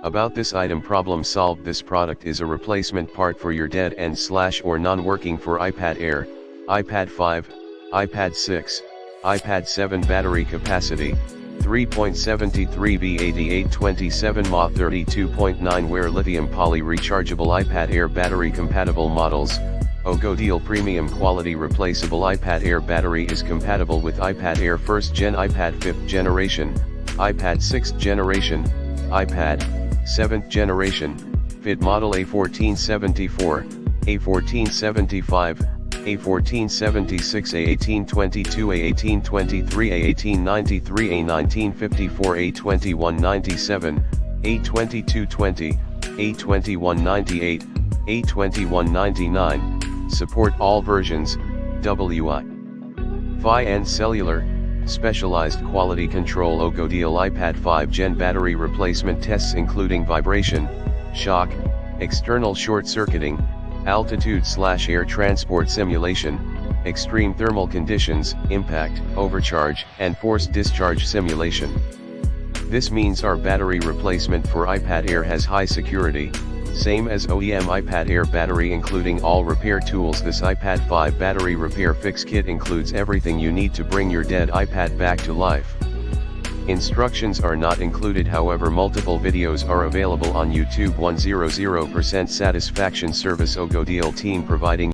About this item problem solved. This product is a replacement part for your dead and / or non-working for iPad Air, iPad 5, iPad 6, iPad 7 battery capacity, 3.73V 8827 mAh 32.9 wear lithium poly rechargeable iPad Air battery compatible models. oGoDeal premium quality replaceable iPad Air battery is compatible with iPad Air 1st Gen, iPad 5th generation, iPad 6th generation, iPad 7th generation, fit model A1474, A1475, A1476, A1822, A1823, A1893, A1954, A2197, A2220, A2198, A2199, support all versions, Wi-Fi and cellular, specialized quality control. oGoDeal iPad 5 Gen battery replacement tests including vibration, shock, external short-circuiting, altitude/air transport simulation, extreme thermal conditions, impact, overcharge, and forced discharge simulation. This means our battery replacement for iPad Air has high security, same as OEM iPad Air battery, including all repair tools. This iPad 5 battery repair fix kit includes everything you need to bring your dead iPad back to life. Instructions are not included, however multiple videos are available on YouTube. 100% satisfaction service. oGoDeal team providing